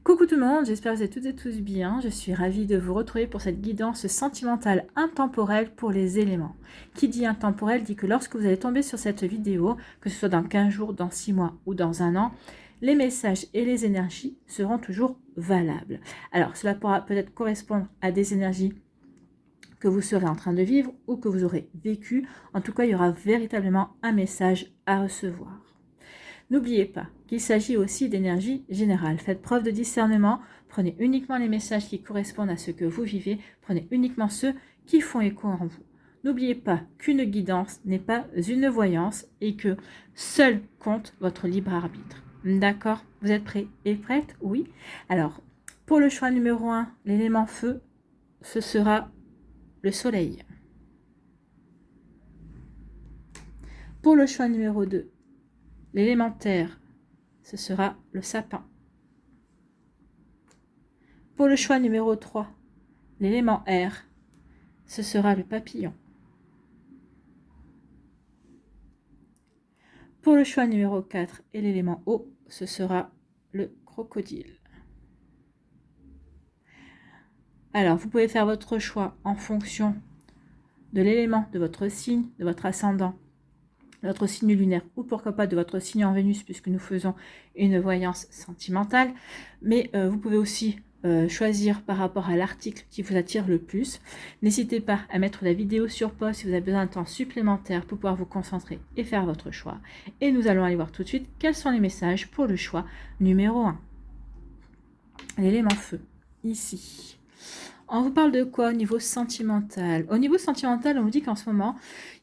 Coucou tout le monde, j'espère que vous êtes toutes et tous bien. Je suis ravie de vous retrouver pour cette guidance sentimentale intemporelle pour les éléments. Qui dit intemporel dit que lorsque vous allez tomber sur cette vidéo, que ce soit dans 15 jours, dans 6 mois ou dans un an, les messages et les énergies seront toujours valables. Alors cela pourra peut-être correspondre à des énergies que vous serez en train de vivre ou que vous aurez vécu. En tout cas, il y aura véritablement un message à recevoir. N'oubliez pas qu'il s'agit aussi d'énergie générale. Faites preuve de discernement, prenez uniquement les messages qui correspondent à ce que vous vivez, prenez uniquement ceux qui font écho en vous. N'oubliez pas qu'une guidance n'est pas une voyance et que seul compte votre libre arbitre. D'accord? Vous êtes prêts et prêtes? Oui. Alors, pour le choix numéro 1, l'élément feu, ce sera le soleil. Pour le choix numéro 2, l'élément terre, ce sera le sapin. Pour le choix numéro 3, l'élément air, ce sera le papillon. Pour le choix numéro 4 et l'élément eau, ce sera le crocodile. Alors, vous pouvez faire votre choix en fonction de l'élément de votre signe, de votre ascendant, de votre signe lunaire ou pourquoi pas de votre signe en Vénus puisque nous faisons une voyance sentimentale. Mais vous pouvez aussi choisir par rapport à l'article qui vous attire le plus. N'hésitez pas à mettre la vidéo sur pause si vous avez besoin d'un temps supplémentaire pour pouvoir vous concentrer et faire votre choix. Et nous allons aller voir tout de suite quels sont les messages pour le choix numéro 1. L'élément feu, ici. On vous parle de quoi au niveau sentimental? Au niveau sentimental, on vous dit qu'en ce moment,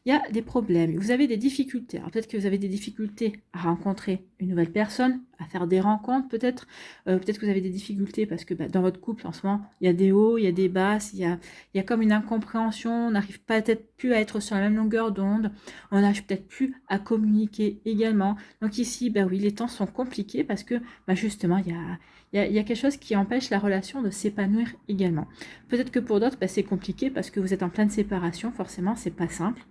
il y a des problèmes. Vous avez des difficultés. Alors peut-être que vous avez des difficultés à rencontrer une nouvelle personne, à faire des rencontres peut-être. Peut-être que vous avez des difficultés parce que dans votre couple, en ce moment, il y a des hauts, il y a des basses, il y a comme une incompréhension. On n'arrive peut-être plus à être sur la même longueur d'onde. On n'arrive peut-être plus à communiquer également. Donc ici, oui, les temps sont compliqués parce que justement, il y a quelque chose qui empêche la relation de s'épanouir également. Peut-être que pour d'autres, c'est compliqué parce que vous êtes en pleine séparation, forcément, c'est pas simple.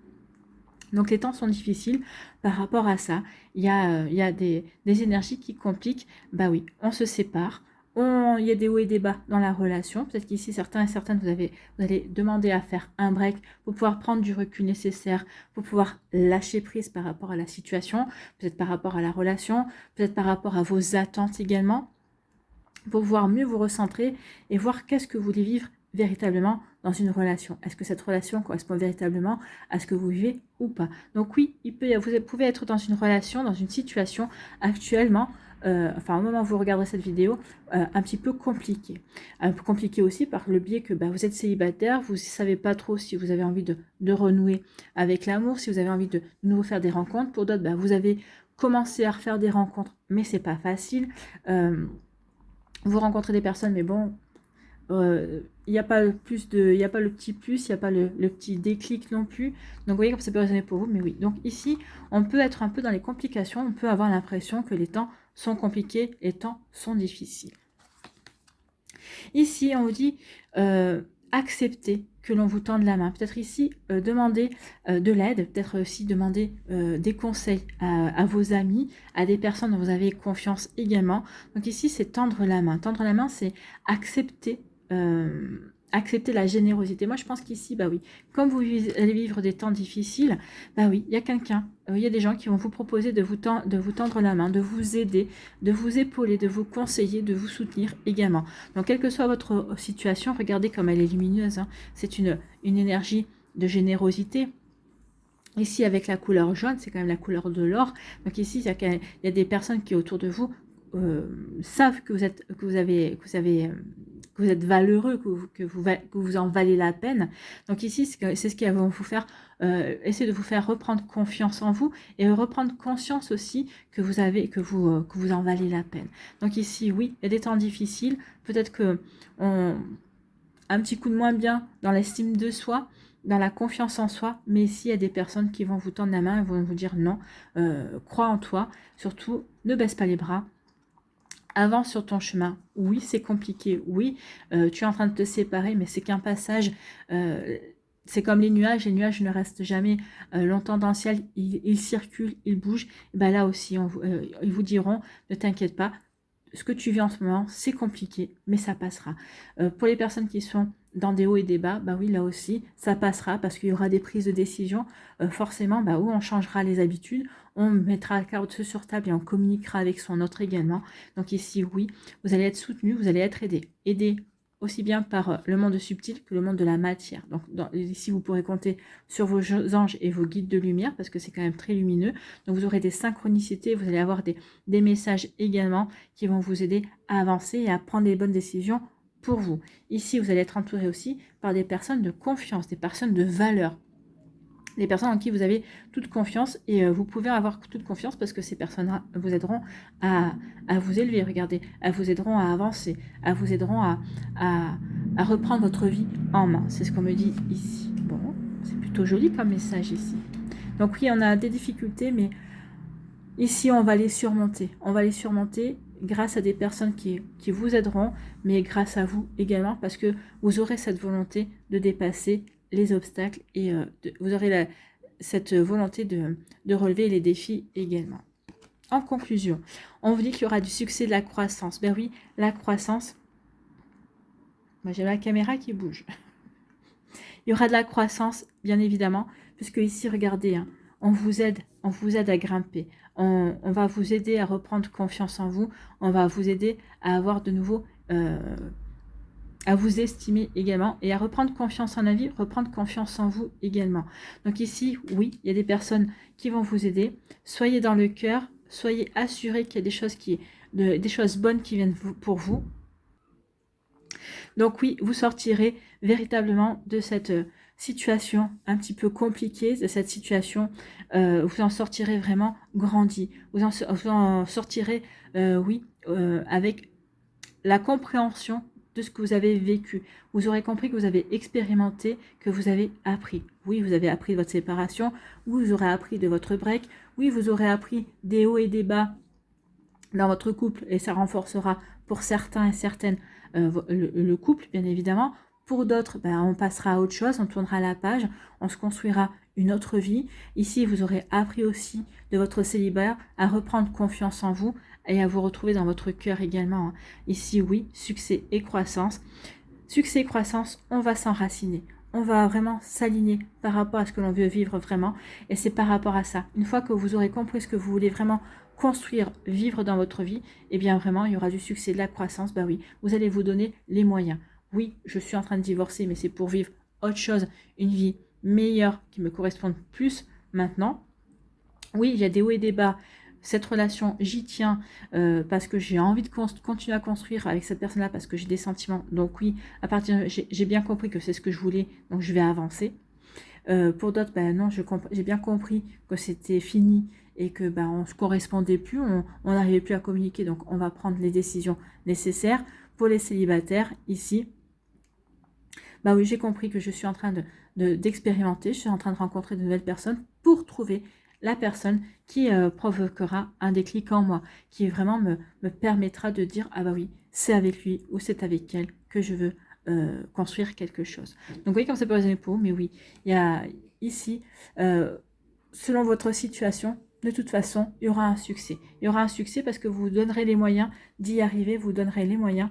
Donc les temps sont difficiles par rapport à ça. Il y a des énergies qui compliquent. Oui, on se sépare. Il y a des hauts et des bas dans la relation. Peut-être qu'ici, certains et certaines, vous allez demander à faire un break pour pouvoir prendre du recul nécessaire, pour pouvoir lâcher prise par rapport à la situation, peut-être par rapport à la relation, peut-être par rapport à vos attentes également, pour pouvoir mieux vous recentrer et voir qu'est-ce que vous voulez vivre véritablement dans une relation. Est-ce que cette relation correspond véritablement à ce que vous vivez ou pas? Donc oui, vous pouvez être dans une relation, dans une situation actuellement, au moment où vous regarderez cette vidéo, un petit peu compliqué. Un peu compliqué aussi par le biais que vous êtes célibataire, vous ne savez pas trop si vous avez envie de renouer avec l'amour, si vous avez envie de nouveau faire des rencontres. Pour d'autres, vous avez commencé à refaire des rencontres, mais c'est pas facile. Vous rencontrez des personnes, mais bon, il n'y a pas le petit plus, il n'y a pas le petit déclic non plus. Donc vous voyez comme ça peut résonner pour vous, mais oui. Donc ici, on peut être un peu dans les complications, on peut avoir l'impression que les temps sont compliqués, les temps sont difficiles. Ici, on vous dit accepter que l'on vous tende la main. Peut-être ici, demander de l'aide, peut-être aussi demander des conseils à vos amis, à des personnes dont vous avez confiance également. Donc ici, c'est tendre la main. Tendre la main, c'est accepter la générosité. Moi, je pense qu'ici, oui, comme vous allez vivre des temps difficiles, oui, il y a quelqu'un, il y a des gens qui vont vous proposer de vous tendre la main, de vous aider, de vous épauler, de vous conseiller, de vous soutenir également. Donc, quelle que soit votre situation, regardez comme elle est lumineuse. Hein. C'est une énergie de générosité. Ici, avec la couleur jaune, c'est quand même la couleur de l'or. Donc ici, il y a des personnes qui autour de vous savent que vous êtes valeureux, que vous en valez la peine. Donc ici, c'est ce qui va vous faire essayer de vous faire reprendre confiance en vous et reprendre conscience aussi que vous en valez la peine. Donc ici, oui, il y a des temps difficiles. Peut-être que un petit coup de moins bien dans l'estime de soi, dans la confiance en soi, mais ici, il y a des personnes qui vont vous tendre la main et vont vous dire non, crois en toi, surtout, ne baisse pas les bras. Avance sur ton chemin. Oui, c'est compliqué. Oui, tu es en train de te séparer, mais c'est qu'un passage. C'est comme les nuages ne restent jamais longtemps dans le ciel. Ils circulent, ils bougent. Là aussi, ils vous diront, ne t'inquiète pas, ce que tu vis en ce moment, c'est compliqué, mais ça passera. Pour les personnes qui sont dans des hauts et des bas, bah oui, là aussi, ça passera parce qu'il y aura des prises de décision, forcément, bah, où on changera les habitudes, on mettra la carte sur table et on communiquera avec son autre également. Donc ici, oui, vous allez être soutenu, vous allez être aidé. Aidé aussi bien par le monde subtil que le monde de la matière. Donc ici, vous pourrez compter sur vos anges et vos guides de lumière parce que c'est quand même très lumineux. Donc vous aurez des synchronicités, vous allez avoir des messages également qui vont vous aider à avancer et à prendre les bonnes décisions pour vous. Ici, vous allez être entouré aussi par des personnes de confiance, des personnes de valeur. Les personnes en qui vous avez toute confiance et vous pouvez avoir toute confiance parce que ces personnes vous aideront à vous élever, regardez, elles vous aideront à avancer, elles vous aideront à reprendre votre vie en main. C'est ce qu'on me dit ici. Bon, c'est plutôt joli comme message ici. Donc oui, on a des difficultés, mais ici, on va les surmonter. On va les surmonter grâce à des personnes qui vous aideront, mais grâce à vous également parce que vous aurez cette volonté de dépasser les obstacles et vous aurez cette volonté de relever les défis également. En conclusion, on vous dit qu'il y aura du succès, de la croissance. Ben oui, la croissance. Moi, j'ai la caméra qui bouge. Il y aura de la croissance, bien évidemment, puisque ici, regardez, hein, on vous aide à grimper. On va vous aider à reprendre confiance en vous. On va vous aider à avoir de nouveau... à vous estimer également et à reprendre confiance en la vie, reprendre confiance en vous également. Donc ici, oui, il y a des personnes qui vont vous aider. Soyez dans le cœur, soyez assurés qu'il y a des choses bonnes qui viennent pour vous. Donc oui, vous sortirez véritablement de cette situation un petit peu compliquée, de cette situation, vous en sortirez vraiment grandi. Vous en sortirez, oui, avec la compréhension de ce que vous avez vécu. Vous aurez compris que vous avez expérimenté, que vous avez appris. Oui, vous avez appris de votre séparation, vous aurez appris de votre break, oui, vous aurez appris des hauts et des bas dans votre couple et ça renforcera pour certains et certaines le couple, bien évidemment. Pour d'autres, on passera à autre chose, on tournera la page, on se construira une autre vie. Ici, vous aurez appris aussi de votre célibat à reprendre confiance en vous et à vous retrouver dans votre cœur également. Ici, oui, succès et croissance. Succès et croissance, on va s'enraciner. On va vraiment s'aligner par rapport à ce que l'on veut vivre vraiment. Et c'est par rapport à ça. Une fois que vous aurez compris ce que vous voulez vraiment construire, vivre dans votre vie, eh bien vraiment, il y aura du succès, de la croissance. Oui, vous allez vous donner les moyens. Oui, je suis en train de divorcer, mais c'est pour vivre autre chose, une vie meilleure qui me corresponde plus maintenant. Oui, il y a des hauts et des bas. Cette relation, j'y tiens parce que j'ai envie de continuer à construire avec cette personne-là parce que j'ai des sentiments. Donc oui, j'ai bien compris que c'est ce que je voulais, donc je vais avancer. Pour d'autres, non, j'ai bien compris que c'était fini et que on ne se correspondait plus, on n'arrivait plus à communiquer, donc on va prendre les décisions nécessaires. Pour les célibataires, ici, oui, j'ai compris que je suis en train d'expérimenter, je suis en train de rencontrer de nouvelles personnes pour trouver la personne qui provoquera un déclic en moi, qui vraiment me permettra de dire, ah oui, c'est avec lui ou c'est avec elle que je veux construire quelque chose. Donc vous voyez comme ça peut résumer pour vous, mais oui, il y a ici, selon votre situation, de toute façon, il y aura un succès. Il y aura un succès parce que vous donnerez les moyens d'y arriver, vous donnerez les moyens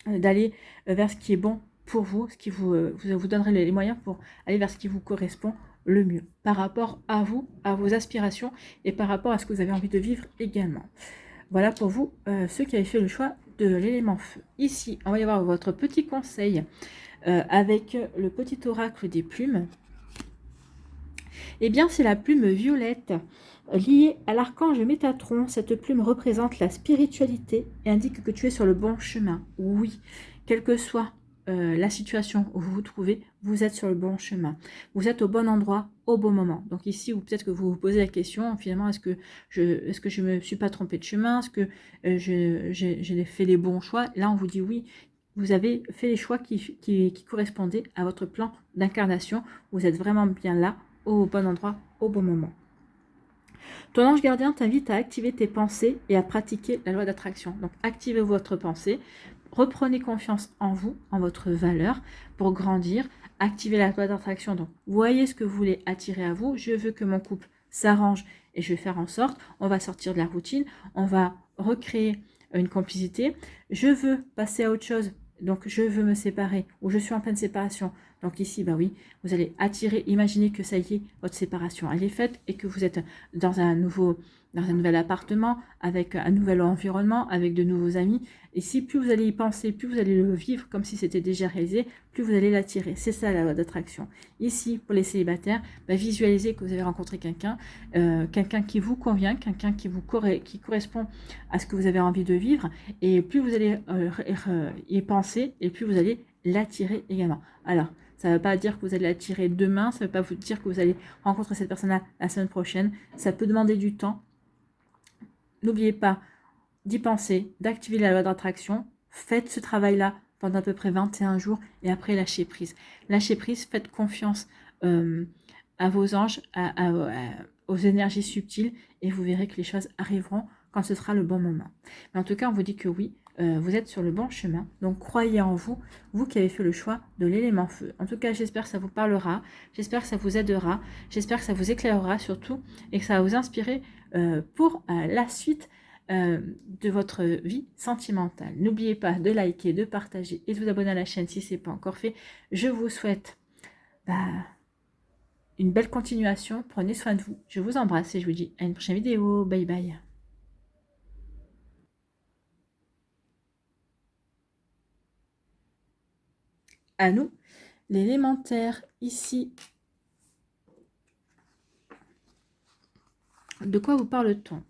d'aller vers ce qui est bon pour vous, ce qui vous donnerez les moyens pour aller vers ce qui vous correspond le mieux, par rapport à vous, à vos aspirations et par rapport à ce que vous avez envie de vivre également. Voilà pour vous, ceux qui avaient fait le choix de l'élément feu. Ici, on va y avoir votre petit conseil avec le petit oracle des plumes. Eh bien, c'est la plume violette liée à l'archange Métatron. Cette plume représente la spiritualité et indique que tu es sur le bon chemin. Oui, quelle que soit la situation où vous vous trouvez, vous êtes sur le bon chemin. Vous êtes au bon endroit, au bon moment. Donc ici, ou peut-être que vous vous posez la question, finalement, est-ce que je me suis pas trompée de chemin? Est-ce que j'ai fait les bons choix? Là, on vous dit oui. Vous avez fait les choix qui correspondaient à votre plan d'incarnation. Vous êtes vraiment bien là, au bon endroit, au bon moment. Ton ange gardien t'invite à activer tes pensées et à pratiquer la loi d'attraction. Donc, activez votre pensée, reprenez confiance en vous, en votre valeur pour grandir, activez la loi d'attraction. Donc, voyez ce que vous voulez attirer à vous. Je veux que mon couple s'arrange et je vais faire en sorte, on va sortir de la routine, on va recréer une complicité. Je veux passer à autre chose, donc je veux me séparer, ou je suis en pleine séparation. Donc ici, bah oui, vous allez attirer, imaginez que ça y est, votre séparation, elle est faite, et que vous êtes dans un nouvel appartement, avec un nouvel environnement, avec de nouveaux amis. Et si plus vous allez y penser, plus vous allez le vivre comme si c'était déjà réalisé, plus vous allez l'attirer. C'est ça la loi d'attraction. Ici, pour les célibataires, bah, visualisez que vous avez rencontré quelqu'un, quelqu'un qui vous convient, quelqu'un qui correspond à ce que vous avez envie de vivre. Et plus vous allez y penser, et plus vous allez l'attirer également. Alors, ça ne veut pas dire que vous allez l'attirer demain, ça ne veut pas vous dire que vous allez rencontrer cette personne-là la semaine prochaine. Ça peut demander du temps. N'oubliez pas d'y penser, d'activer la loi d'attraction. Faites ce travail-là pendant à peu près 21 jours et après lâchez prise. Lâchez prise, faites confiance à vos anges, aux énergies subtiles et vous verrez que les choses arriveront quand ce sera le bon moment. Mais en tout cas, on vous dit que oui, vous êtes sur le bon chemin. Donc croyez en vous, vous qui avez fait le choix de l'élément feu. En tout cas, j'espère que ça vous parlera, j'espère que ça vous aidera, j'espère que ça vous éclairera surtout et que ça va vous inspirer pour la suite de votre vie sentimentale. N'oubliez pas de liker, de partager et de vous abonner à la chaîne si ce n'est pas encore fait. Je vous souhaite une belle continuation. Prenez soin de vous. Je vous embrasse et je vous dis à une prochaine vidéo. Bye bye. À nous, l'élémentaire ici. De quoi vous parle-t-on?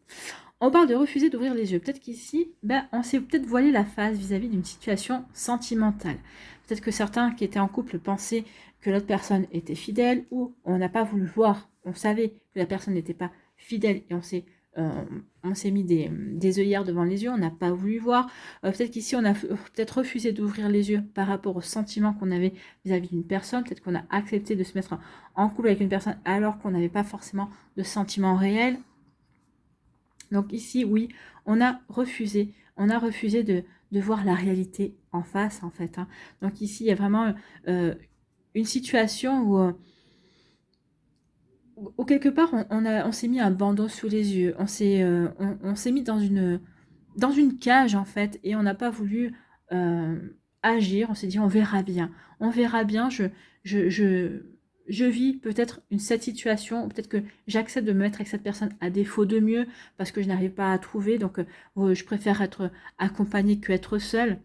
On parle de refuser d'ouvrir les yeux. Peut-être qu'ici, on s'est peut-être voilé la face vis-à-vis d'une situation sentimentale. Peut-être que certains qui étaient en couple pensaient que l'autre personne était fidèle ou on n'a pas voulu voir. On savait que la personne n'était pas fidèle et on s'est mis des œillères devant les yeux, on n'a pas voulu voir. Peut-être qu'ici, on a peut-être refusé d'ouvrir les yeux par rapport aux sentiments qu'on avait vis-à-vis d'une personne. Peut-être qu'on a accepté de se mettre en couple avec une personne alors qu'on n'avait pas forcément de sentiments réels. Donc ici, oui, on a refusé de voir la réalité en face, en fait. Donc ici, il y a vraiment une situation où quelque part, on s'est mis un bandeau sous les yeux. On s'est mis dans une cage, en fait, et on n'a pas voulu agir. On s'est dit, on verra bien. On verra bien, je vis peut-être cette situation, peut-être que j'accepte de me mettre avec cette personne à défaut de mieux, parce que je n'arrive pas à trouver, donc je préfère être accompagnée qu'être seule.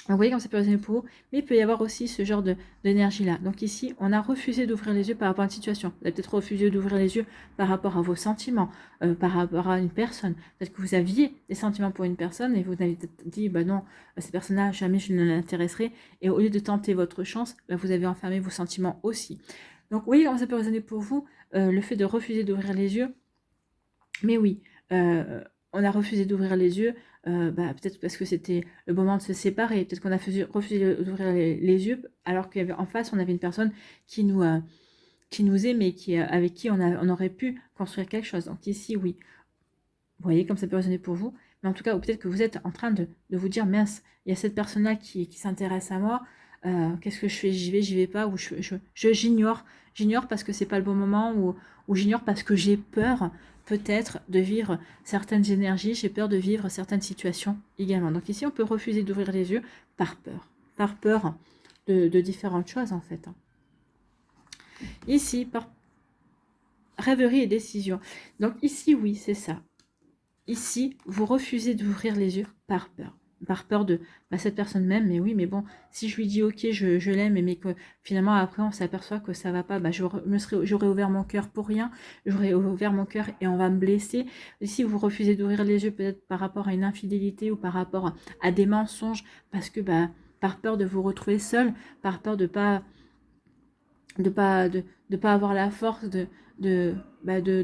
Vous voyez comme ça peut résonner pour vous, mais il peut y avoir aussi ce genre d'énergie-là. Donc ici, on a refusé d'ouvrir les yeux par rapport à une situation. Vous avez peut-être refusé d'ouvrir les yeux par rapport à vos sentiments, par rapport à une personne. Peut-être que vous aviez des sentiments pour une personne et vous avez peut-être dit, bah non, cette personne-là, jamais je ne l'intéresserai. Et au lieu de tenter votre chance, vous avez enfermé vos sentiments aussi. Donc vous voyez comment ça peut résonner pour vous, le fait de refuser d'ouvrir les yeux. Mais oui, on a refusé d'ouvrir les yeux, peut-être parce que c'était le moment de se séparer. Peut-être qu'on a refusé d'ouvrir les yeux alors qu'en face, on avait une personne qui nous aimait, avec qui on aurait pu construire quelque chose. Donc ici, oui. Vous voyez comme ça peut résonner pour vous. Mais en tout cas, ou peut-être que vous êtes en train de vous dire, mince, il y a cette personne-là qui s'intéresse à moi. Qu'est-ce que je fais? J'y vais pas, ou j'ignore. J'ignore parce que c'est pas le bon moment, ou j'ignore parce que j'ai peur peut-être de vivre certaines énergies, j'ai peur de vivre certaines situations également. Donc ici, on peut refuser d'ouvrir les yeux par peur de différentes choses en fait. Ici, par rêverie et décision. Donc ici, oui, c'est ça. Ici, vous refusez d'ouvrir les yeux par peur de cette personne même, mais oui, mais bon, si je lui dis ok, je l'aime, mais que finalement après on s'aperçoit que ça va pas, j'aurais ouvert mon cœur pour rien, j'aurais ouvert mon cœur et on va me blesser. Ici, vous refusez d'ouvrir les yeux peut-être par rapport à une infidélité ou par rapport à des mensonges, parce que par peur de vous retrouver seul, par peur de pas avoir la force de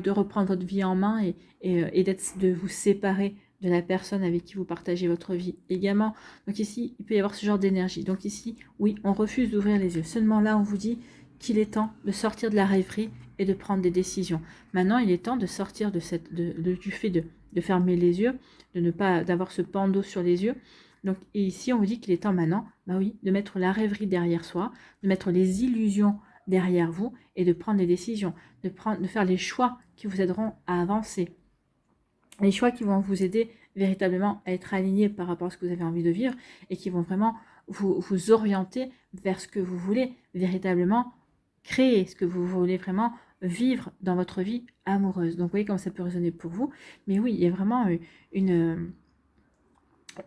reprendre votre vie en main et de vous séparer de la personne avec qui vous partagez votre vie également. Donc ici, il peut y avoir ce genre d'énergie. Donc ici, oui, on refuse d'ouvrir les yeux. Seulement là, on vous dit qu'il est temps de sortir de la rêverie et de prendre des décisions. Maintenant, il est temps de sortir du fait de fermer les yeux, de ne pas d'avoir ce bandeau sur les yeux. Donc ici, on vous dit qu'il est temps maintenant, de mettre la rêverie derrière soi, de mettre les illusions derrière vous et de prendre des décisions, de faire les choix qui vous aideront à avancer, les choix qui vont vous aider véritablement être alignés par rapport à ce que vous avez envie de vivre et qui vont vraiment vous orienter vers ce que vous voulez véritablement créer, ce que vous voulez vraiment vivre dans votre vie amoureuse. Donc, vous voyez comment ça peut résonner pour vous. Mais oui, il y a vraiment une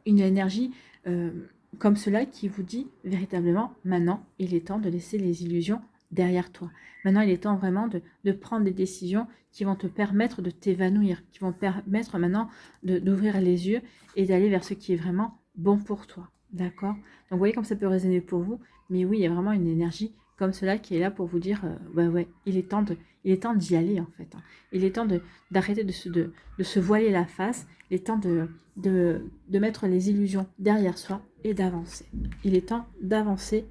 énergie comme cela qui vous dit véritablement, maintenant, il est temps de laisser les illusions derrière toi. Maintenant, il est temps vraiment de prendre des décisions qui vont te permettre de t'évanouir, qui vont permettre maintenant d'ouvrir les yeux et d'aller vers ce qui est vraiment bon pour toi. D'accord? Donc, vous voyez comme ça peut résonner pour vous. Mais oui, il y a vraiment une énergie comme cela qui est là pour vous dire, ouais, il est temps d'y aller, en fait. Hein. Il est temps d'arrêter de se voiler la face. Il est temps de mettre les illusions derrière soi et d'avancer. Il est temps d'avancer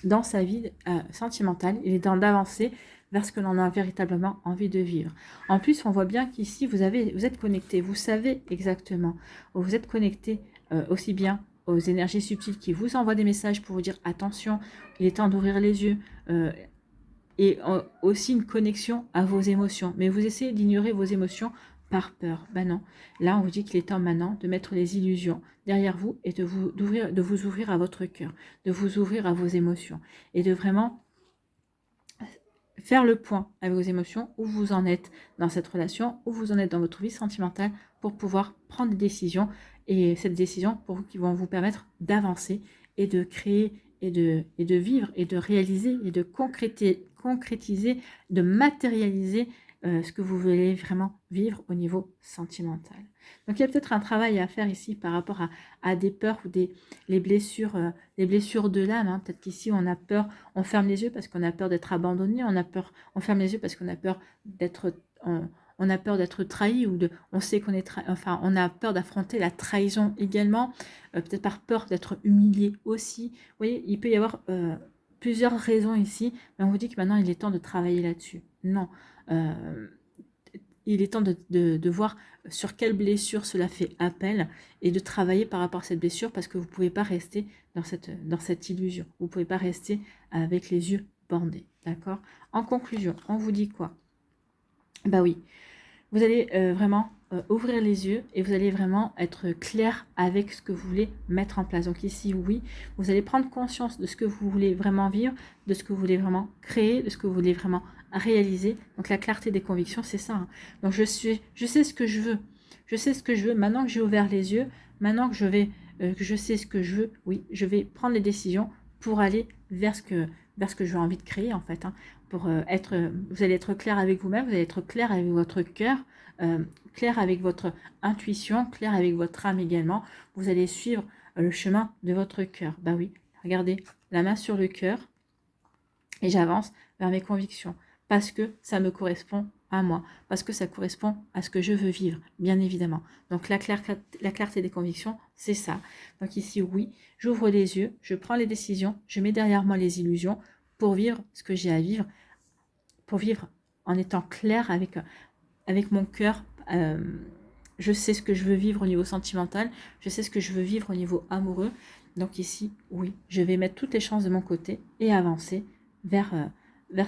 dans sa vie sentimentale. Il est temps d'avancer vers ce que l'on a véritablement envie de vivre. En plus, on voit bien qu'ici, vous êtes connecté. Vous savez exactement. Vous êtes connecté aussi bien aux énergies subtiles qui vous envoient des messages pour vous dire attention, il est temps d'ouvrir les yeux. Et aussi une connexion à vos émotions. Mais vous essayez d'ignorer vos émotions par peur. Ben non. Là, on vous dit qu'il est temps maintenant de mettre les illusions derrière vous et de vous ouvrir à votre cœur, de vous ouvrir à vos émotions et de vraiment faire le point avec vos émotions, où vous en êtes dans cette relation, où vous en êtes dans votre vie sentimentale pour pouvoir prendre des décisions et cette décision pour vous qui vont vous permettre d'avancer et de créer et de vivre et de réaliser et de concrétiser, de matérialiser ce que vous voulez vraiment vivre au niveau sentimental. Donc il y a peut-être un travail à faire ici par rapport à des peurs ou les blessures de l'âme. Hein. Peut-être qu'ici on a peur, on ferme les yeux parce qu'on a peur d'être abandonné, on ferme les yeux parce qu'on a peur d'être on a peur d'être trahi ou on sait qu'on est enfin on a peur d'affronter la trahison également, peut-être par peur d'être humilié aussi. Vous voyez, il peut y avoir plusieurs raisons ici, mais on vous dit que maintenant il est temps de travailler là-dessus. Non, il est temps de voir sur quelle blessure cela fait appel et de travailler par rapport à cette blessure parce que vous ne pouvez pas rester dans cette illusion. Vous ne pouvez pas rester avec les yeux bandés. D'accord? En conclusion, on vous dit quoi? Bah oui, vous allez vraiment ouvrir les yeux et vous allez vraiment être clair avec ce que vous voulez mettre en place. Donc ici, oui, vous allez prendre conscience de ce que vous voulez vraiment vivre, de ce que vous voulez vraiment créer, de ce que vous voulez vraiment réaliser. Donc la clarté des convictions, c'est ça. Hein. Donc je sais ce que je veux. Je sais ce que je veux. Maintenant que j'ai ouvert les yeux, maintenant que que je sais ce que je veux, oui, je vais prendre les décisions pour aller vers ce que j'ai envie de créer en fait. Hein. Vous allez être clair avec vous-même, vous allez être clair avec votre cœur, clair avec votre intuition, clair avec votre âme également. Vous allez suivre le chemin de votre cœur. Bah oui, regardez, la main sur le cœur et j'avance vers mes convictions parce que ça me correspond à moi, parce que ça correspond à ce que je veux vivre, bien évidemment. Donc la clarté des convictions, c'est ça. Donc ici, oui, j'ouvre les yeux, je prends les décisions, je mets derrière moi les illusions pour vivre ce que j'ai à vivre, pour vivre en étant clair avec mon cœur. Je sais ce que je veux vivre au niveau sentimental, je sais ce que je veux vivre au niveau amoureux. Donc ici, oui, je vais mettre toutes les chances de mon côté et avancer vers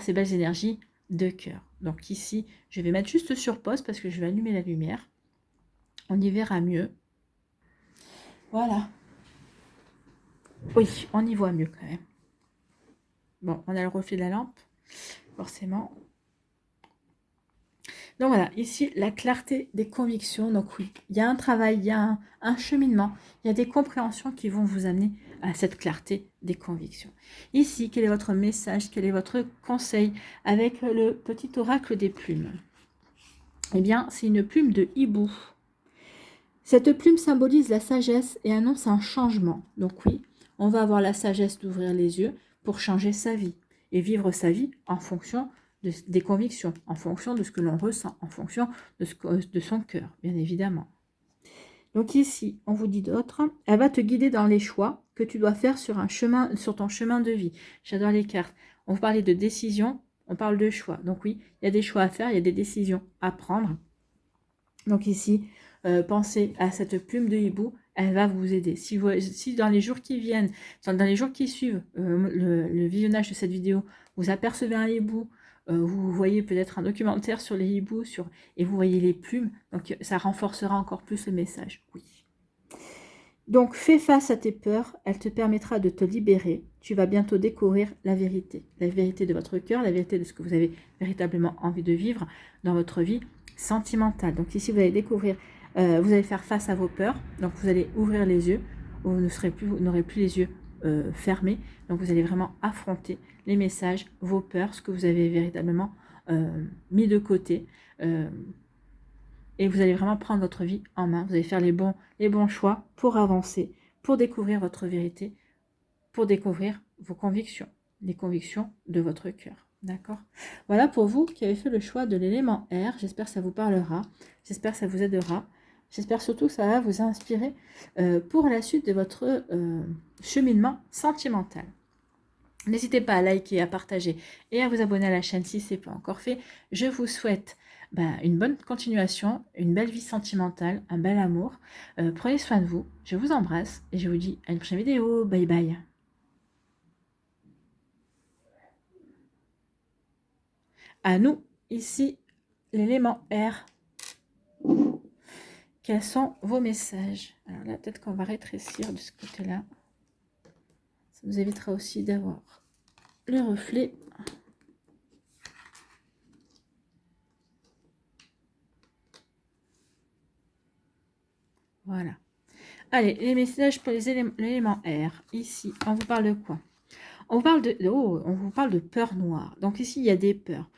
ces belles énergies de cœur. Donc ici, je vais mettre juste sur pause parce que je vais allumer la lumière. On y verra mieux. Voilà. Oui, on y voit mieux quand même. Bon, on a le reflet de la lampe, forcément. Donc voilà, ici, la clarté des convictions. Donc oui, il y a un travail, il y a un cheminement, il y a des compréhensions qui vont vous amener à cette clarté des convictions. Ici, quel est votre message, quel est votre conseil avec le petit oracle des plumes? Eh bien, c'est une plume de hibou. Cette plume symbolise la sagesse et annonce un changement. Donc oui, on va avoir la sagesse d'ouvrir les yeux pour changer sa vie et vivre sa vie en fonction des convictions, en fonction de ce que l'on ressent, en fonction de son cœur, bien évidemment. Donc ici, on vous dit d'autres, elle va te guider dans les choix que tu dois faire sur ton chemin de vie. J'adore les cartes. On vous parlait de décision, on parle de choix. Donc oui, il y a des choix à faire, il y a des décisions à prendre. Donc ici, pensez à cette plume de hibou, elle va vous aider. Si dans les jours qui viennent, dans les jours qui suivent le visionnage de cette vidéo, vous apercevez un hibou, vous voyez peut-être un documentaire sur les hiboux, et vous voyez les plumes, donc ça renforcera encore plus le message. Oui. Donc, fais face à tes peurs, elle te permettra de te libérer. Tu vas bientôt découvrir la vérité de votre cœur, la vérité de ce que vous avez véritablement envie de vivre dans votre vie sentimentale. Donc ici, vous allez découvrir, vous allez faire face à vos peurs, donc vous allez ouvrir les yeux, vous n'aurez plus les yeux fermés, donc vous allez vraiment affronter les messages, vos peurs, ce que vous avez véritablement mis de côté, et vous allez vraiment prendre votre vie en main. Vous allez faire les bons choix pour avancer, pour découvrir votre vérité, pour découvrir vos convictions, les convictions de votre cœur. D'accord? Voilà pour vous qui avez fait le choix de l'élément R. J'espère que ça vous parlera. J'espère que ça vous aidera. J'espère surtout que ça va vous inspirer pour la suite de votre cheminement sentimental. N'hésitez pas à liker, à partager et à vous abonner à la chaîne si ce n'est pas encore fait. Je vous souhaite une bonne continuation, une belle vie sentimentale, un bel amour. Prenez soin de vous, je vous embrasse et je vous dis à une prochaine vidéo. Bye bye. À nous, ici, l'élément R. Quels sont vos messages? Alors là, peut-être qu'on va rétrécir de ce côté-là. Ça nous évitera aussi d'avoir le reflet. Voilà. Allez, les messages pour l'élément R. Ici, on vous parle de quoi? On vous parle on vous parle de peur noire. Donc ici, il y a des peurs.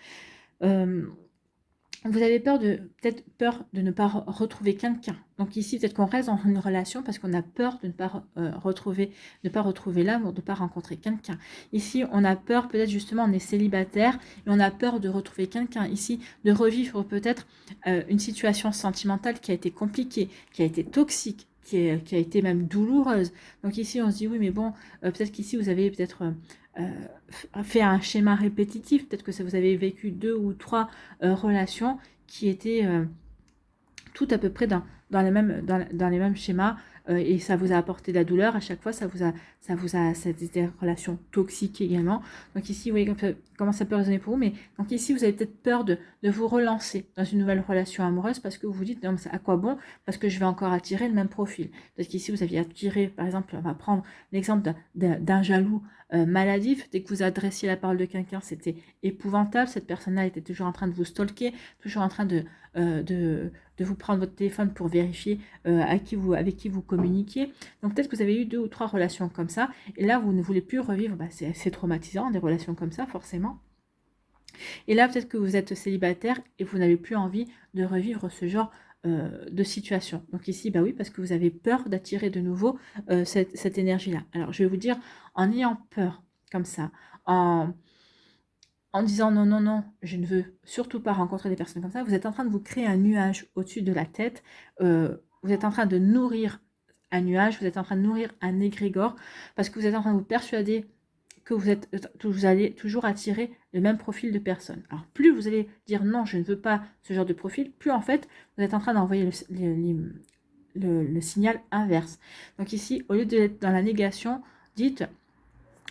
Vous avez peut-être peur de ne pas retrouver quelqu'un. Donc ici, peut-être qu'on reste dans une relation parce qu'on a peur de ne pas retrouver l'amour, de ne pas rencontrer quelqu'un. Ici, on a peur, peut-être justement, on est célibataire et on a peur de retrouver quelqu'un. Ici, de revivre peut-être une situation sentimentale qui a été compliquée, qui a été toxique, qui a été même douloureuse. Donc ici, on se dit, oui, mais bon, peut-être qu'ici, vous avez peut-être... fait un schéma répétitif, peut-être que vous avez vécu 2 ou 3 relations qui étaient tout à peu près dans les mêmes schémas, et ça vous a apporté de la douleur à chaque fois, c'était des relations toxiques également. Donc ici, vous voyez comment ça peut résonner pour vous, mais donc ici, vous avez peut-être peur de vous relancer dans une nouvelle relation amoureuse parce que vous vous dites, non, mais à quoi bon? Parce que je vais encore attirer le même profil. Peut-être qu'ici, vous aviez attiré, par exemple, on va prendre l'exemple d'un jaloux maladif. Dès que vous adressiez la parole de quelqu'un, c'était épouvantable. Cette personne-là était toujours en train de vous stalker, toujours en train de vous prendre votre téléphone pour vérifier avec qui vous communiquiez. Donc peut-être que vous avez eu 2 ou 3 relations comme ça, et là vous ne voulez plus revivre, c'est assez traumatisant des relations comme ça forcément. Et là peut-être que vous êtes célibataire et vous n'avez plus envie de revivre ce genre de situation. Donc ici, oui, parce que vous avez peur d'attirer de nouveau cette énergie-là. Alors je vais vous dire, en ayant peur comme ça, en disant non, non, non, je ne veux surtout pas rencontrer des personnes comme ça, vous êtes en train de vous créer un nuage au-dessus de la tête, vous êtes en train de nourrir un nuage, vous êtes en train de nourrir un égrégore, parce que vous êtes en train de vous persuader que vous allez toujours attirer le même profil de personnes. Alors plus vous allez dire non, je ne veux pas ce genre de profil, plus en fait vous êtes en train d'envoyer le signal inverse. Donc ici, au lieu d'être dans la négation, dites...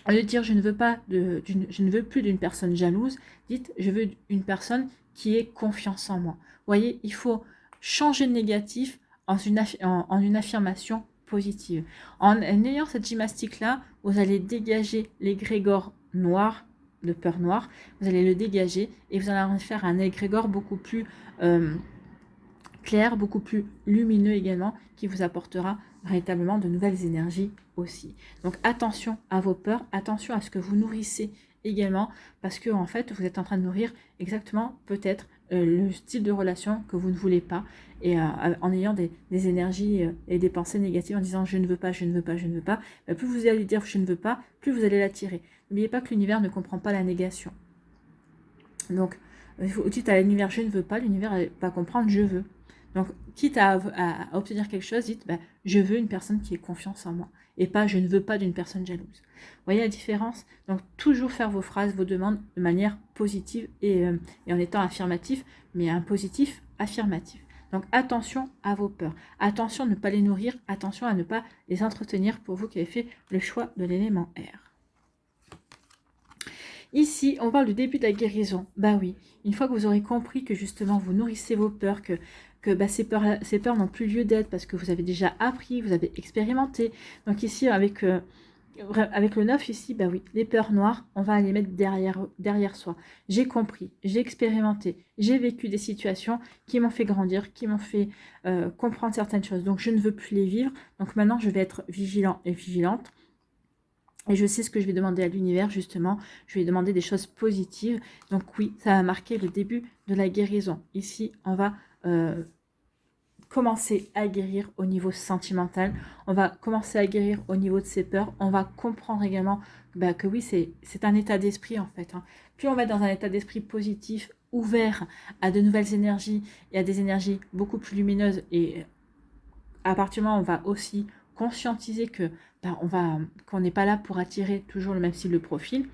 Au lieu de dire je ne veux plus d'une personne jalouse, dites je veux une personne qui ait confiance en moi. Vous voyez, il faut changer le négatif en une affirmation positive. En ayant cette gymnastique-là, vous allez dégager l'égrégore noir, de peur noire, vous allez le dégager et vous allez en faire un égrégore beaucoup plus clair, beaucoup plus lumineux également, qui vous apportera véritablement de nouvelles énergies aussi. Donc attention à vos peurs, attention à ce que vous nourrissez également, parce que en fait vous êtes en train de nourrir exactement peut-être le style de relation que vous ne voulez pas, et en ayant des énergies et des pensées négatives en disant je ne veux pas, je ne veux pas, je ne veux pas, plus vous allez dire je ne veux pas, plus vous allez l'attirer. N'oubliez pas que l'univers ne comprend pas la négation. Donc vous dites à l'univers je ne veux pas, l'univers va comprendre je veux. Donc, quitte à obtenir quelque chose, dites je veux une personne qui ait confiance en moi et pas je ne veux pas d'une personne jalouse. Vous voyez la différence? Donc, toujours faire vos phrases, vos demandes de manière positive et en étant affirmatif, mais un positif affirmatif. Donc, attention à vos peurs. Attention à ne pas les nourrir. Attention à ne pas les entretenir pour vous qui avez fait le choix de l'élément R. Ici, on parle du début de la guérison. Bah oui, une fois que vous aurez compris que justement vous nourrissez vos peurs, que bah, ces peurs n'ont plus lieu d'être parce que vous avez déjà appris, vous avez expérimenté. Donc ici, avec le 9 ici, bah oui, les peurs noires, on va les mettre derrière soi. J'ai compris, j'ai expérimenté, j'ai vécu des situations qui m'ont fait grandir, qui m'ont fait comprendre certaines choses. Donc je ne veux plus les vivre. Donc maintenant, je vais être vigilant et vigilante. Et je sais ce que je vais demander à l'univers, justement. Je vais demander des choses positives. Donc oui, ça va marquer le début de la guérison. Ici, on va commencer à guérir au niveau sentimental. On va commencer à guérir au niveau de ses peurs. On va comprendre également bah, que oui, c'est un état d'esprit, en fait. Hein. Plus on va être dans un état d'esprit positif, ouvert à de nouvelles énergies et à des énergies beaucoup plus lumineuses, et à partir du moment où on va aussi conscientiser que bah, qu'on n'est pas là pour attirer toujours le même style de profil,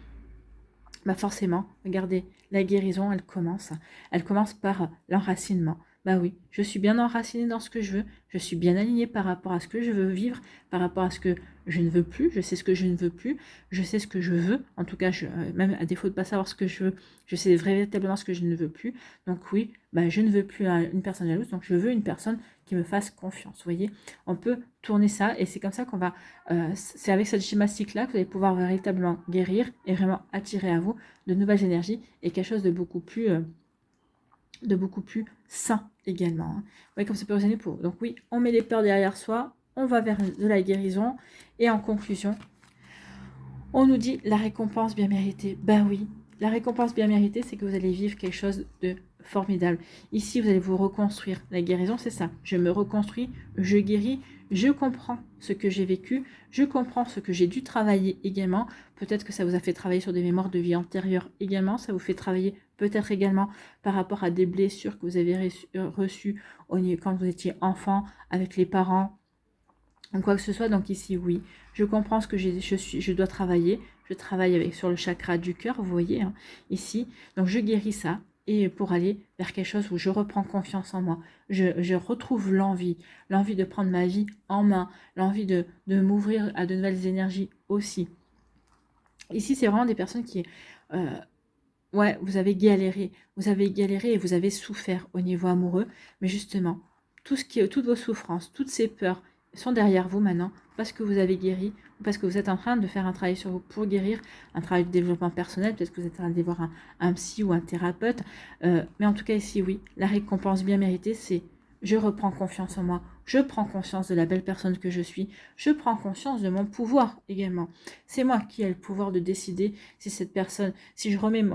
bah forcément, regardez, la guérison, elle commence. Elle commence par l'enracinement. Bah oui, je suis bien enracinée dans ce que je veux, je suis bien alignée par rapport à ce que je veux vivre, par rapport à ce que je ne veux plus, je sais ce que je ne veux plus, je sais ce que je veux, en tout cas, même à défaut de ne pas savoir ce que je veux, je sais véritablement ce que je ne veux plus. Donc oui, bah, je ne veux plus une personne jalouse, donc je veux une personne qui me fasse confiance. Vous voyez, on peut tourner ça et c'est comme ça qu'on va, c'est avec cette schématique-là que vous allez pouvoir véritablement guérir et vraiment attirer à vous de nouvelles énergies et quelque chose de beaucoup plus sain également. Hein. Vous voyez comme ça peut résonner pour vous. Donc oui, on met les peurs derrière soi, on va vers de la guérison et en conclusion, on nous dit la récompense bien méritée. Ben oui, la récompense bien méritée, c'est que vous allez vivre quelque chose de formidable. Ici, vous allez vous reconstruire. La guérison, c'est ça. Je me reconstruis, je guéris, je comprends ce que j'ai vécu, je comprends ce que j'ai dû travailler également. Peut-être que ça vous a fait travailler sur des mémoires de vie antérieures également. Ça vous fait travailler peut-être également par rapport à des blessures que vous avez reçues quand vous étiez enfant avec les parents, quoi que ce soit. Donc ici, oui, je comprends ce que je dois travailler. Je travaille sur le chakra du cœur, vous voyez, hein, ici. Donc je guéris ça. Et pour aller vers quelque chose où je reprends confiance en moi. Je retrouve l'envie de prendre ma vie en main, l'envie de m'ouvrir à de nouvelles énergies aussi. Ici, c'est vraiment des personnes qui... ouais, vous avez galéré et vous avez souffert au niveau amoureux. Mais justement, toutes vos souffrances, toutes ces peurs, sont derrière vous maintenant parce que vous avez guéri, ou parce que vous êtes en train de faire un travail sur vous pour guérir, un travail de développement personnel, peut-être que vous êtes en train d'aller voir un psy ou un thérapeute. Mais en tout cas ici, oui, la récompense bien méritée, c'est je reprends confiance en moi, je prends conscience de la belle personne que je suis, je prends conscience de mon pouvoir également. C'est moi qui ai le pouvoir de décider si cette personne, si je remets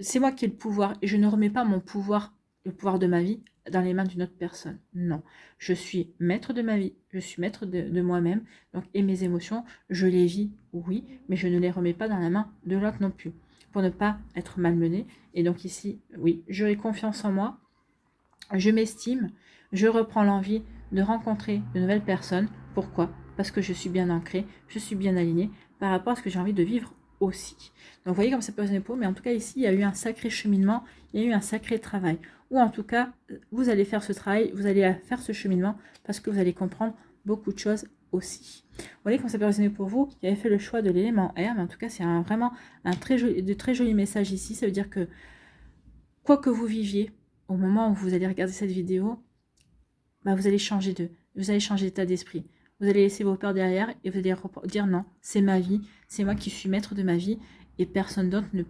c'est moi qui ai le pouvoir et je ne remets pas mon pouvoir, le pouvoir de ma vie, dans les mains d'une autre personne. Non, je suis maître de ma vie, je suis maître de moi-même, donc, et mes émotions, je les vis, oui, mais je ne les remets pas dans la main de l'autre non plus, pour ne pas être malmenée. Et donc ici, oui, j'aurai confiance en moi, je m'estime, je reprends l'envie de rencontrer de nouvelles personnes. Pourquoi? Parce que je suis bien ancrée, je suis bien alignée par rapport à ce que j'ai envie de vivre aussi. Donc vous voyez comme ça peut résonner pour vous, mais en tout cas ici, il y a eu un sacré cheminement, il y a eu un sacré travail. Ou en tout cas, vous allez faire ce travail, vous allez faire ce cheminement parce que vous allez comprendre beaucoup de choses aussi. Vous voyez comme ça peut résonner pour vous, qui avez fait le choix de l'élément R, mais en tout cas, c'est vraiment de très joli message ici. Ça veut dire que quoi que vous viviez, au moment où vous allez regarder cette vidéo, bah vous allez changer d'état d'esprit. Vous allez laisser vos peurs derrière et vous allez dire non, c'est ma vie, c'est moi qui suis maître de ma vie et personne d'autre ne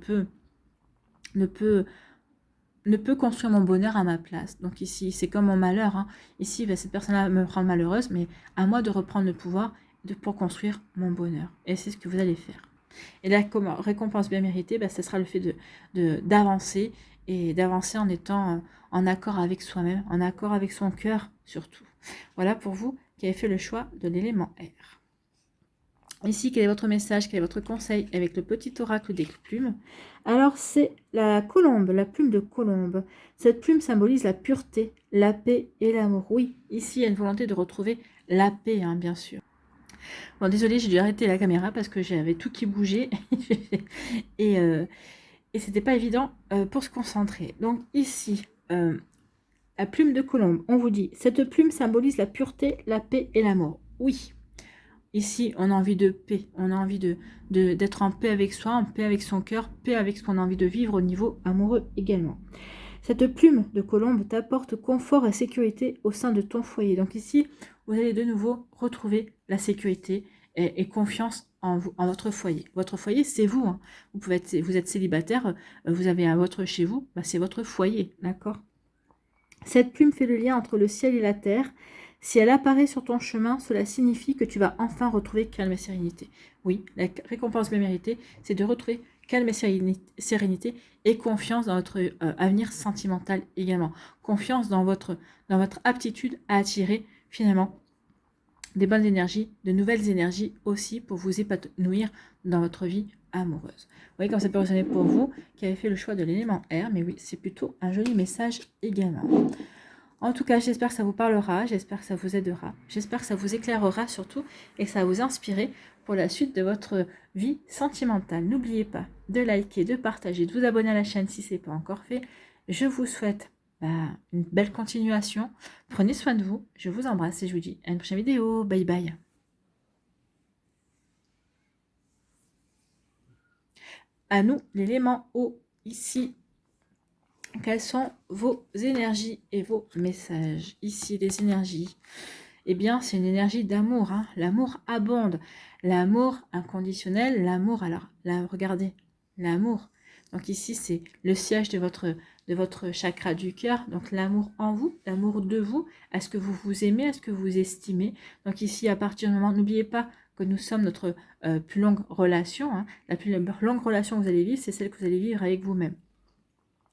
peut construire mon bonheur à ma place. Donc ici, c'est comme mon malheur. Hein. Ici, bah, cette personne-là me rend malheureuse, mais à moi de reprendre le pouvoir pour construire mon bonheur. Et c'est ce que vous allez faire. Et la récompense bien méritée, bah, ce sera le fait d'avancer et d'avancer en étant en accord avec soi-même, en accord avec son cœur surtout. Voilà pour vous qui avez fait le choix de l'élément R. Ici, quel est votre message, quel est votre conseil avec le petit oracle des plumes? Alors, c'est la colombe, la plume de colombe. Cette plume symbolise la pureté, la paix et l'amour. Oui, ici, il y a une volonté de retrouver la paix, hein, bien sûr. Bon, désolé, j'ai dû arrêter la caméra parce que j'avais tout qui bougeait et c'était pas évident pour se concentrer. Donc ici, la plume de colombe, on vous dit, cette plume symbolise la pureté, la paix et l'amour. Oui, Ici, on a envie de paix, on a envie d'être en paix avec soi, en paix avec son cœur, paix avec ce qu'on a envie de vivre au niveau amoureux également. Cette plume de colombe t'apporte confort et sécurité au sein de ton foyer. Donc ici, vous allez de nouveau retrouver la sécurité et confiance en vous, en votre foyer. Votre foyer, c'est vous. Hein. Vous êtes célibataire, vous avez un vôtre chez vous, bah, c'est votre foyer, d'accord? Cette plume fait le lien entre le ciel et la terre. Si elle apparaît sur ton chemin, cela signifie que tu vas enfin retrouver calme et sérénité. Oui, la récompense bien méritée, c'est de retrouver calme et sérénité et confiance dans votre avenir sentimental également. Confiance dans votre aptitude à attirer finalement des bonnes énergies, de nouvelles énergies aussi pour vous épanouir dans votre vie amoureuse. Vous voyez comme ça peut résonner pour vous qui avez fait le choix de l'élément R, mais oui, c'est plutôt un joli message également. En tout cas, j'espère que ça vous parlera, j'espère que ça vous aidera, j'espère que ça vous éclairera surtout et que ça va vous inspirer pour la suite de votre vie sentimentale. N'oubliez pas de liker, de partager, de vous abonner à la chaîne si ce n'est pas encore fait. Je vous souhaite une belle continuation. Prenez soin de vous, je vous embrasse et je vous dis à une prochaine vidéo. Bye bye. À nous, l'élément eau, ici. Quelles sont vos énergies et vos messages? Ici, les énergies. Eh bien, c'est une énergie d'amour. Hein. L'amour abonde. L'amour inconditionnel. L'amour, alors, là, regardez, l'amour. Donc ici, c'est le siège de votre chakra du cœur. Donc l'amour en vous, l'amour de vous. Est-ce que vous vous aimez? Est-ce que vous estimez? Donc ici, à partir du moment, n'oubliez pas que nous sommes notre plus longue relation. Hein. La plus longue relation que vous allez vivre, c'est celle que vous allez vivre avec vous-même.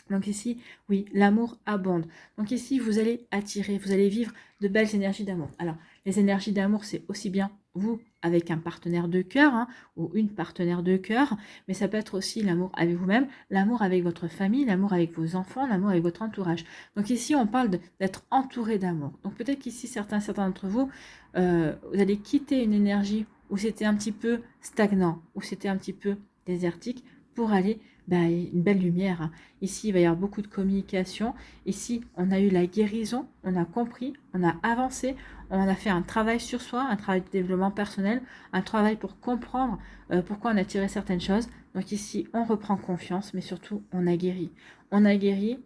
Donc ici, oui, l'amour abonde. Donc ici, vous allez attirer, vous allez vivre de belles énergies d'amour. Alors, les énergies d'amour, c'est aussi bien vous avec un partenaire de cœur hein, ou une partenaire de cœur, mais ça peut être aussi l'amour avec vous-même, l'amour avec votre famille, l'amour avec vos enfants, l'amour avec votre entourage. Donc ici, on parle d'être entouré d'amour. Donc peut-être qu'ici, certains d'entre vous, vous allez quitter une énergie où c'était un petit peu stagnant, où c'était un petit peu désertique, pour aller une belle lumière. Hein. Ici, il va y avoir beaucoup de communication. Ici, on a eu la guérison, on a compris, on a avancé, on a fait un travail sur soi, un travail de développement personnel, un travail pour comprendre pourquoi on a tiré certaines choses. Donc ici, on reprend confiance, mais surtout, on a guéri. On a guéri,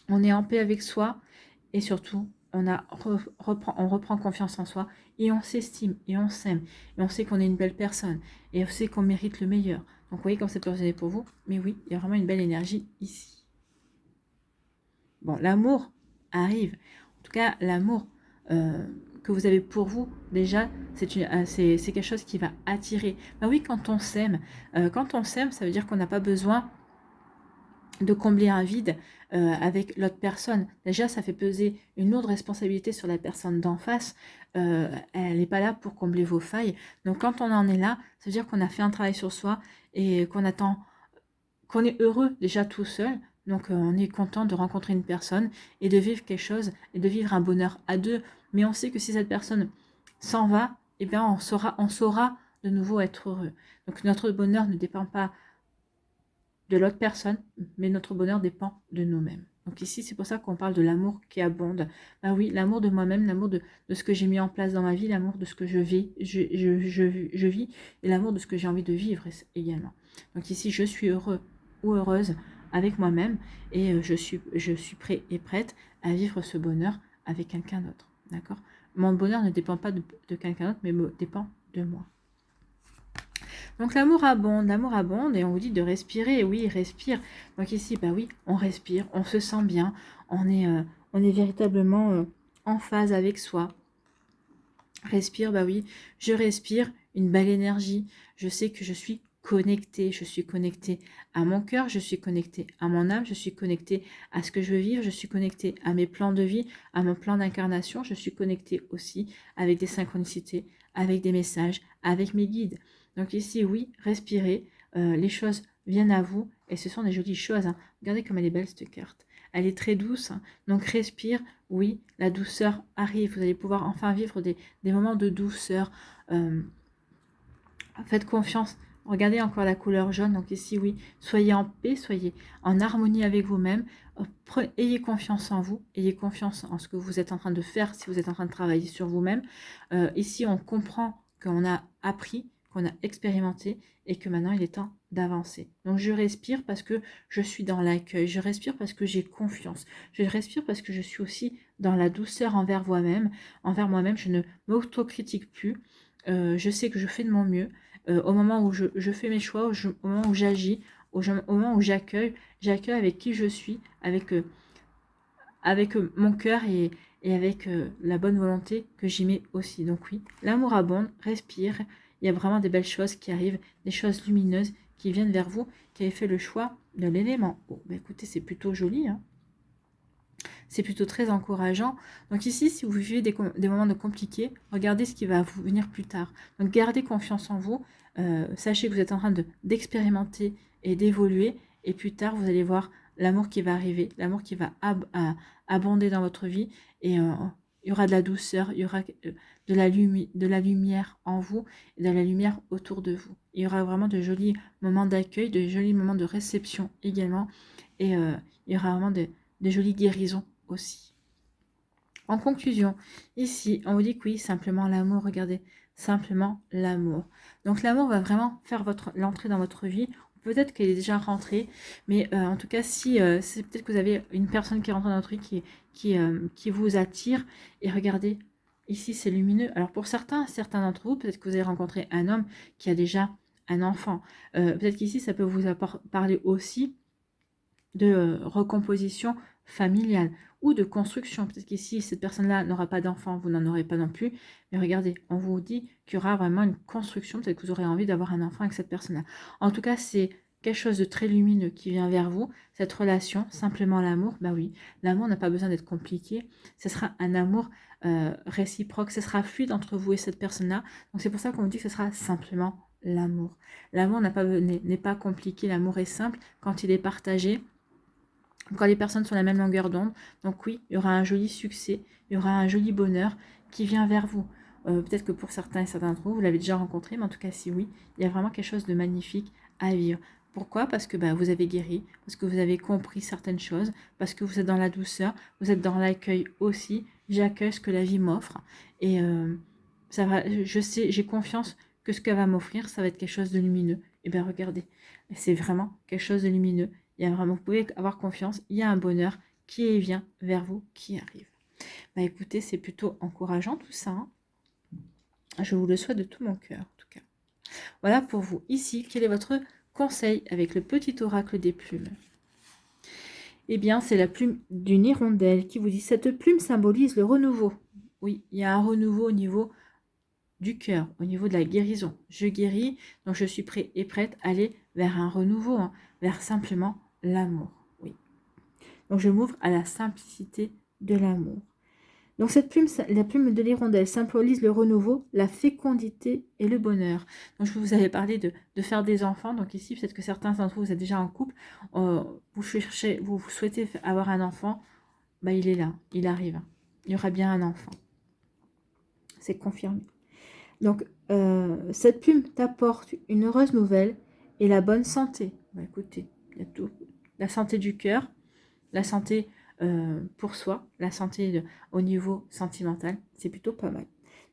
on est en paix avec soi et surtout, on reprend confiance en soi et on s'estime et on s'aime et on sait qu'on est une belle personne et on sait qu'on mérite le meilleur. Donc, vous voyez comme c'est personnel pour vous. Mais oui, il y a vraiment une belle énergie ici. Bon, l'amour arrive. En tout cas, l'amour que vous avez pour vous, déjà, c'est quelque chose qui va attirer. Ben oui, quand on s'aime, ça veut dire qu'on n'a pas besoin de combler un vide avec l'autre personne. Déjà, ça fait peser une lourde responsabilité sur la personne d'en face. Elle n'est pas là pour combler vos failles. Donc, quand on en est là, ça veut dire qu'on a fait un travail sur soi et qu'on attend, qu'on est heureux déjà tout seul. Donc, on est content de rencontrer une personne et de vivre quelque chose et de vivre un bonheur à deux. Mais on sait que si cette personne s'en va, eh bien, on saura de nouveau être heureux. Donc, notre bonheur ne dépend pas de l'autre personne, mais notre bonheur dépend de nous-mêmes. Donc ici, c'est pour ça qu'on parle de l'amour qui abonde. Ben oui, l'amour de moi-même, l'amour de ce que j'ai mis en place dans ma vie, l'amour de ce que je vis, je vis, et l'amour de ce que j'ai envie de vivre également. Donc ici, je suis heureux ou heureuse avec moi-même, et je suis prêt et prête à vivre ce bonheur avec quelqu'un d'autre. D'accord? Mon bonheur ne dépend pas de quelqu'un d'autre, mais dépend de moi. Donc l'amour abonde et on vous dit de respirer. Et oui, respire. Donc ici, bah oui, on respire, on se sent bien, on est véritablement en phase avec soi. Respire, bah oui, je respire une belle énergie. Je sais que je suis connectée à mon cœur, je suis connectée à mon âme, je suis connectée à ce que je veux vivre, je suis connectée à mes plans de vie, à mon plan d'incarnation, je suis connectée aussi avec des synchronicités, avec des messages, avec mes guides. Donc ici, oui, respirez, les choses viennent à vous et ce sont des jolies choses. Hein. Regardez comme elle est belle cette carte. Elle est très douce, hein. Donc respire, oui, la douceur arrive. Vous allez pouvoir enfin vivre des moments de douceur. Faites confiance. Regardez encore la couleur jaune. Donc ici, oui, soyez en paix, soyez en harmonie avec vous-même. Ayez confiance en vous, ayez confiance en ce que vous êtes en train de faire si vous êtes en train de travailler sur vous-même. Ici, on comprend qu'on a appris, qu'on a expérimenté et que maintenant il est temps d'avancer. Donc je respire parce que je suis dans l'accueil, je respire parce que j'ai confiance, je respire parce que je suis aussi dans la douceur envers moi-même, je ne m'autocritique plus, je sais que je fais de mon mieux, au moment où je fais mes choix, au moment où j'agis, au moment où j'accueille avec qui je suis, avec mon cœur et avec la bonne volonté que j'y mets aussi. Donc oui, l'amour abonde, respire, il y a vraiment des belles choses qui arrivent, des choses lumineuses qui viennent vers vous, qui avez fait le choix de l'élément. Bon, bah écoutez, c'est plutôt joli, hein. C'est plutôt très encourageant. Donc ici, si vous vivez des moments de compliqués, regardez ce qui va vous venir plus tard. Donc gardez confiance en vous, sachez que vous êtes en train d'expérimenter et d'évoluer, et plus tard, vous allez voir l'amour qui va arriver, l'amour qui va abonder dans votre vie, et il y aura de la douceur, il y aura de la lumière en vous, et de la lumière autour de vous. Il y aura vraiment de jolis moments d'accueil, de jolis moments de réception également, et il y aura vraiment des jolies guérisons aussi. En conclusion, ici, on vous dit que oui, simplement l'amour, regardez, simplement l'amour. Donc l'amour va vraiment faire l'entrée dans votre vie. Peut-être qu'elle est déjà rentrée, mais en tout cas, si c'est peut-être que vous avez une personne qui rentre dans votre vie qui vous attire, et regardez, ici c'est lumineux. Alors pour certains d'entre vous, peut-être que vous avez rencontré un homme qui a déjà un enfant. Peut-être qu'ici, ça peut vous parler aussi de recomposition familiale ou de construction. Peut-être qu'ici, cette personne-là n'aura pas d'enfant, vous n'en aurez pas non plus. Mais regardez, on vous dit qu'il y aura vraiment une construction. Peut-être que vous aurez envie d'avoir un enfant avec cette personne-là. En tout cas, c'est quelque chose de très lumineux qui vient vers vous. Cette relation, simplement l'amour, bah oui, l'amour n'a pas besoin d'être compliqué. Ce sera un amour réciproque. Ce sera fluide entre vous et cette personne-là. Donc c'est pour ça qu'on vous dit que ce sera simplement l'amour. L'amour n'est pas compliqué. L'amour est simple quand il est partagé, quand les personnes sont à la même longueur d'onde. Donc oui, il y aura un joli succès, il y aura un joli bonheur qui vient vers vous. Peut-être que pour certains et certains d'entre vous, vous l'avez déjà rencontré, mais en tout cas, si oui, il y a vraiment quelque chose de magnifique à vivre. Pourquoi? Parce que vous avez guéri, parce que vous avez compris certaines choses, parce que vous êtes dans la douceur, vous êtes dans l'accueil aussi. J'accueille ce que la vie m'offre. Et ça va, je sais, j'ai confiance que ce qu'elle va m'offrir, ça va être quelque chose de lumineux. Et bien regardez, c'est vraiment quelque chose de lumineux. Il y a vraiment, vous pouvez avoir confiance, il y a un bonheur qui vient vers vous, qui arrive. Bah écoutez, c'est plutôt encourageant tout ça, hein. Je vous le souhaite de tout mon cœur, en tout cas. Voilà pour vous. Ici, quel est votre conseil avec le petit oracle des plumes? Eh bien, c'est la plume d'une hirondelle qui vous dit: cette plume symbolise le renouveau. Oui, il y a un renouveau au niveau du cœur, au niveau de la guérison. Je guéris, donc je suis prêt et prête à aller vers un renouveau, hein, vers simplement l'amour. Oui. Donc je m'ouvre à la simplicité de l'amour. Donc cette plume, la plume de l'hirondelle symbolise le renouveau, la fécondité et le bonheur. Donc je vous avais parlé de faire des enfants. Donc ici, peut-être que certains d'entre vous, vous êtes déjà en couple, vous souhaitez avoir un enfant, bah, il est là, il arrive. Il y aura bien un enfant. C'est confirmé. Donc cette plume t'apporte une heureuse nouvelle et la bonne santé. Bah, écoutez, il y a tout. La santé du cœur, la santé pour soi, la santé au niveau sentimental, c'est plutôt pas mal.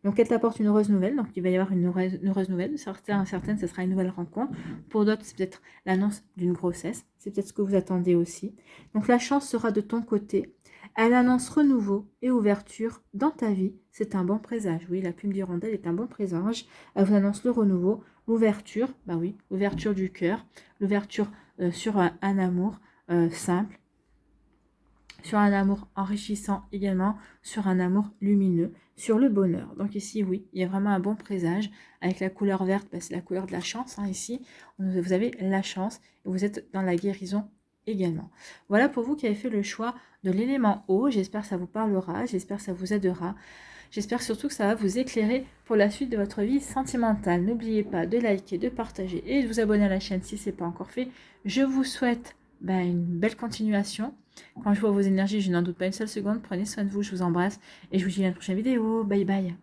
Donc elle t'apporte une heureuse nouvelle, donc il va y avoir une heureuse nouvelle. Certaines, ce sera une nouvelle rencontre. Pour d'autres, c'est peut-être l'annonce d'une grossesse. C'est peut-être ce que vous attendez aussi. Donc la chance sera de ton côté. Elle annonce renouveau et ouverture dans ta vie. C'est un bon présage. Oui, la plume d'hirondelle est un bon présage. Elle vous annonce le renouveau, l'ouverture, bah oui, l'ouverture du cœur, l'ouverture sur un amour simple, sur un amour enrichissant également, sur un amour lumineux, sur le bonheur. Donc ici, oui, il y a vraiment un bon présage. Avec la couleur verte, c'est la couleur de la chance, hein, ici. Vous avez la chance et vous êtes dans la guérison également. Voilà pour vous qui avez fait le choix de l'élément eau. J'espère que ça vous parlera, j'espère que ça vous aidera. J'espère surtout que ça va vous éclairer pour la suite de votre vie sentimentale. N'oubliez pas de liker, de partager et de vous abonner à la chaîne si ce n'est pas encore fait. Je vous souhaite une belle continuation. Quand je vois vos énergies, je n'en doute pas une seule seconde. Prenez soin de vous, je vous embrasse et je vous dis à la prochaine vidéo. Bye bye.